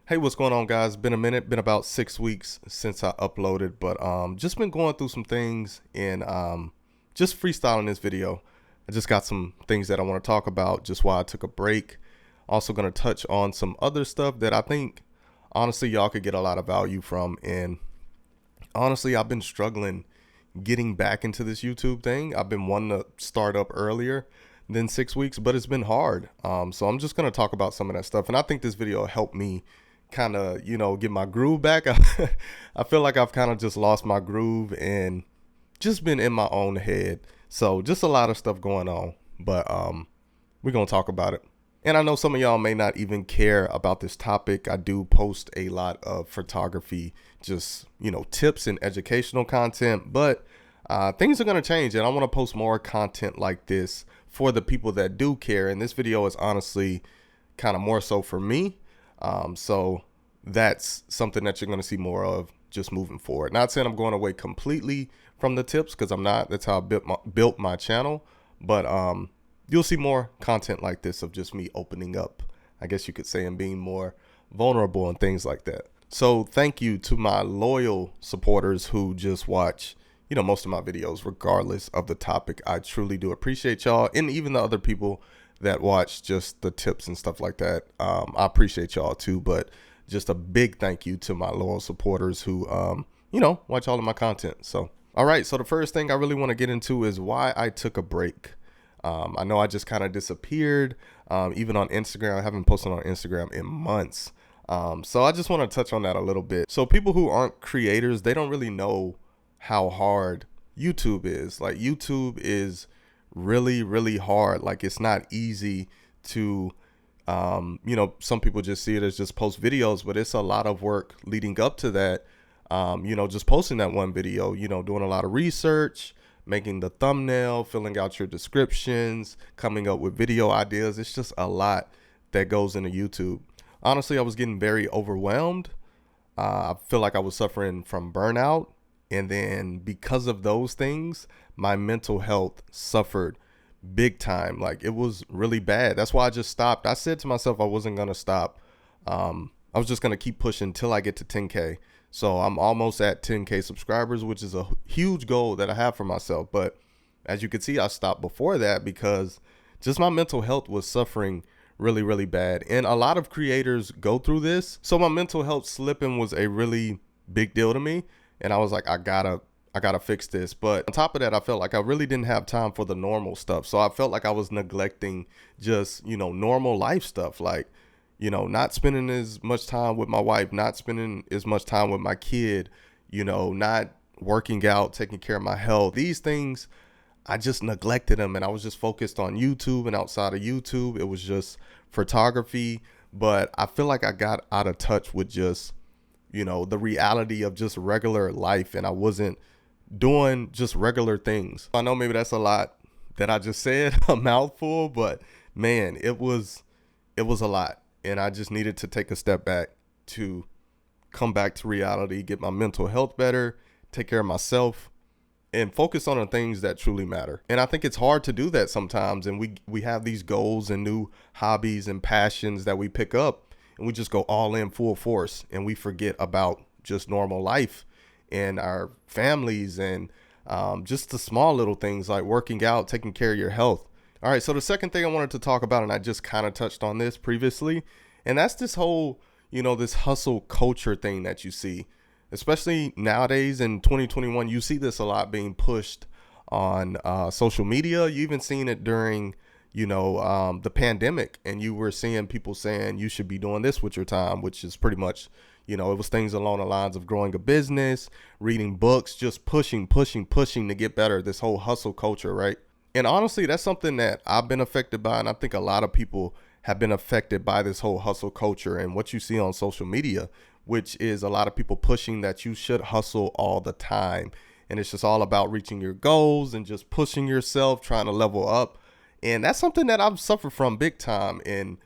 Hey, what's going on, guys? Been a minute, been about 6 weeks since I uploaded, but just been going through some things and just freestyling this video. I just got some things that I want to talk about just while I took a break. Also going to touch on some other stuff that I think honestly y'all could get a lot of value from. And honestly, I've been struggling getting back into this YouTube thing. I've been wanting to start up earlier than 6 weeks, but it's been hard. So I'm just going to talk about some of that stuff, and I think this video will help me kind of, get my groove back. I feel like I've kind of just lost my groove and just been in my own head. So just a lot of stuff going on, but we're going to talk about it. And I know some of y'all may not even care about this topic. I do post a lot of photography, just, tips and educational content, but things are going to change, and I want to post more content like this for the people that do care. And this video is honestly kind of more so for me. So that's something that you're going to see more of just moving forward. Not saying I'm going away completely from the tips, because I'm not. That's how I built my channel. But you'll see more content like this of just me opening up, I guess you could say, and being more vulnerable and things like that. So thank you to my loyal supporters who just watch, most of my videos, regardless of the topic. I truly do appreciate y'all, and even the other people that watch just the tips and stuff like that. I appreciate y'all too, but just a big thank you to my loyal supporters who, watch all of my content. So, all right. So the first thing I really want to get into is why I took a break. I know I just kind of disappeared, even on Instagram. I haven't posted on Instagram in months. So I just want to touch on that a little bit. So people who aren't creators, they don't really know how hard YouTube is. Like, YouTube is really, really hard. Like, it's not easy to, some people just see it as just post videos, but it's a lot of work leading up to that. Just posting that one video, doing a lot of research, making the thumbnail, filling out your descriptions, coming up with video ideas. It's just a lot that goes into YouTube. Honestly, I was getting very overwhelmed. I feel like I was suffering from burnout. And then because of those things, my mental health suffered big time. Like, it was really bad. That's why I just stopped. I said to myself I wasn't going to stop. I was just going to keep pushing until I get to 10K. So I'm almost at 10K subscribers, which is a huge goal that I have for myself. But as you can see, I stopped before that because just my mental health was suffering really, really bad. And a lot of creators go through this. So my mental health slipping was a really big deal to me. And I was like, I gotta fix this. But on top of that, I felt like I really didn't have time for the normal stuff. So I felt like I was neglecting just, normal life stuff, like, not spending as much time with my wife, not spending as much time with my kid, not working out, taking care of my health. These things, I just neglected them, and I was just focused on YouTube. And outside of YouTube, it was just photography. But I feel like I got out of touch with just, the reality of just regular life, and I wasn't doing just regular things. I know maybe that's a lot that I just said, a mouthful, but man, it was a lot. And I just needed to take a step back to come back to reality, get my mental health better, take care of myself, and focus on the things that truly matter. And I think it's hard to do that sometimes. And we have these goals and new hobbies and passions that we pick up, and we just go all in full force, and we forget about just normal life and our families and just the small little things like working out, taking care of your health. All right, so the second thing I wanted to talk about, and I just kind of touched on this previously, and that's this whole, this hustle culture thing that you see, especially nowadays in 2021. You see this a lot being pushed on social media. You even seen it during the pandemic, and you were seeing people saying you should be doing this with your time, which is pretty much, it was things along the lines of growing a business, reading books, just pushing to get better. This whole hustle culture, right? And honestly, that's something that I've been affected by, and I think a lot of people have been affected by this whole hustle culture and what you see on social media, which is a lot of people pushing that you should hustle all the time. And it's just all about reaching your goals and just pushing yourself, trying to level up. And that's something that I've suffered from big time. And,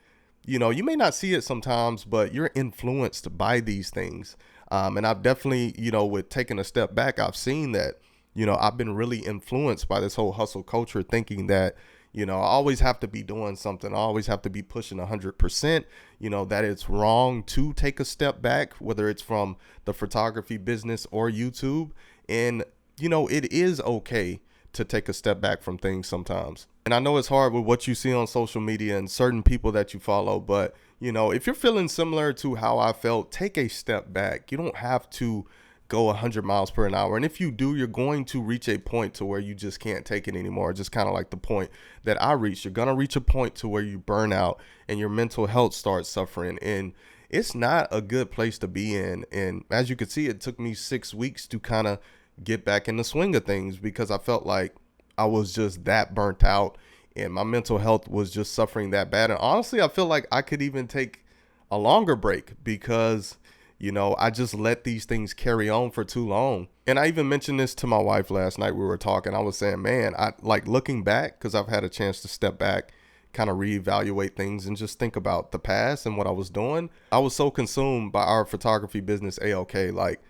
you may not see it sometimes, but you're influenced by these things. And I've definitely, with taking a step back, I've seen that, I've been really influenced by this whole hustle culture, thinking that, You know, I always have to be doing something. I always have to be pushing 100%, you know, that it's wrong to take a step back, whether it's from the photography business or YouTube. And, you know, it is okay to take a step back from things sometimes. And I know it's hard with what you see on social media and certain people that you follow, but, you know, if you're feeling similar to how I felt, take a step back. You don't have to go 100 miles per hour. And if you do, you're going to reach a point to where you just can't take it anymore. Just kind of like the point that I reached. You're going to reach a point to where you burn out and your mental health starts suffering. And it's not a good place to be in. And as you can see, it took me 6 weeks to kind of get back in the swing of things because I felt like I was just that burnt out and my mental health was just suffering that bad. And honestly, I feel like I could even take a longer break because, you know, I just let these things carry on for too long. And I even mentioned this to my wife last night. We were talking. I was saying, man, I like looking back because I've had a chance to step back, kind of reevaluate things and just think about the past and what I was doing. I was so consumed by our photography business, AOK. Like,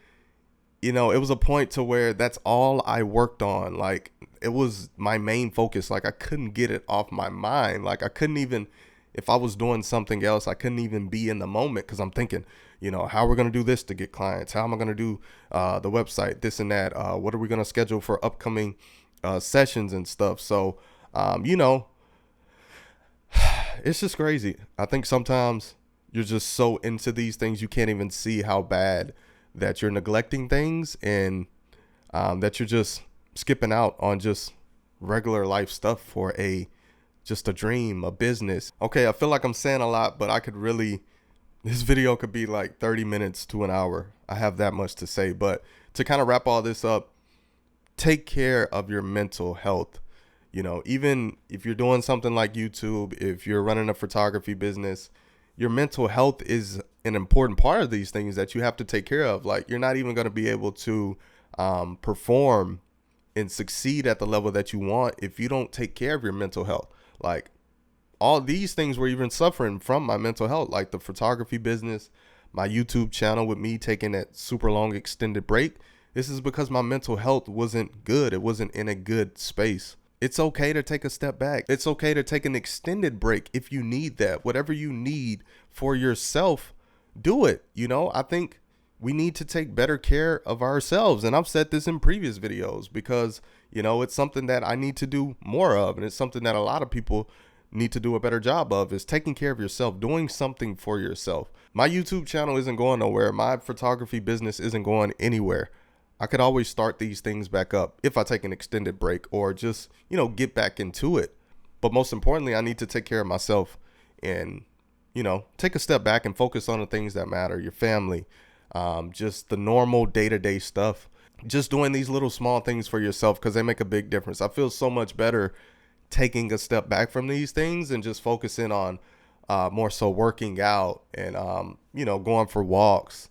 you know, it was a point to where that's all I worked on. Like, it was my main focus. Like, I couldn't get it off my mind. Like, I couldn't even, if I was doing something else, I couldn't even be in the moment because I'm thinking, you know, how are we going to do this to get clients? How am I going to do the website, this and that? What are we going to schedule for upcoming sessions and stuff? So, you know, it's just crazy. I think sometimes you're just so into these things, you can't even see how bad that you're neglecting things and that you're just skipping out on just regular life stuff for just a dream, a business. Okay, I feel like I'm saying a lot, but I could really, this video could be like 30 minutes to an hour. I have that much to say, but to kind of wrap all this up, take care of your mental health. You know, even if you're doing something like YouTube, if you're running a photography business, your mental health is an important part of these things that you have to take care of. Like, you're not even going to be able to perform and succeed at the level that you want if you don't take care of your mental health. Like, all these things were even suffering from my mental health, like the photography business, my YouTube channel with me taking that super long extended break. This is because my mental health wasn't good. It wasn't in a good space. It's okay to take a step back. It's okay to take an extended break if you need that. Whatever you need for yourself, do it. You know, I think we need to take better care of ourselves. And I've said this in previous videos because, you know, it's something that I need to do more of. And it's something that a lot of people need to do a better job of, is taking care of yourself, doing something for yourself. My YouTube channel isn't going nowhere. My photography business isn't going anywhere. I could always start these things back up if I take an extended break or just, you know, get back into it. But most importantly, I need to take care of myself and, you know, take a step back and focus on the things that matter, your family, just the normal day-to-day stuff, just doing these little small things for yourself because they make a big difference. I feel so much better taking a step back from these things and just focusing on more so working out and, you know, going for walks,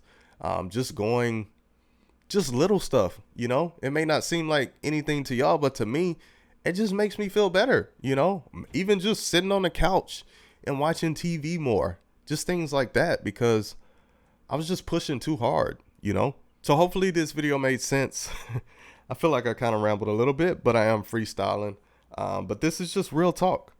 just little stuff. You know, it may not seem like anything to y'all, but to me, it just makes me feel better. You know, even just sitting on the couch and watching TV more, just things like that, because I was just pushing too hard, you know. So hopefully this video made sense. I feel like I kind of rambled a little bit, but I am freestyling. But this is just real talk.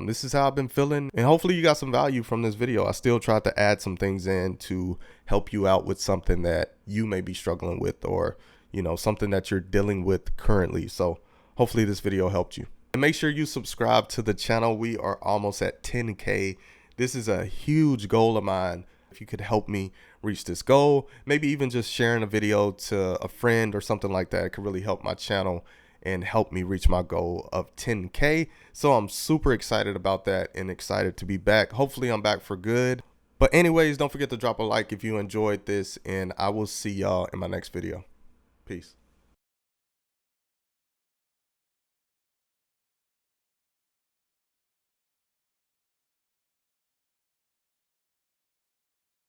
This is how I've been feeling, and hopefully you got some value from this video. I still tried to add some things in to help you out with something that you may be struggling with, or, you know, something that you're dealing with currently. So hopefully this video helped you. And make sure you subscribe to the channel. We are almost at 10K. This is a huge goal of mine. If you could help me reach this goal, maybe even just sharing a video to a friend or something like that, it could really help my channel and help me reach my goal of 10K. So I'm super excited about that and excited to be back. Hopefully I'm back for good. But anyways, don't forget to drop a like if you enjoyed this, and I will see y'all in my next video. Peace.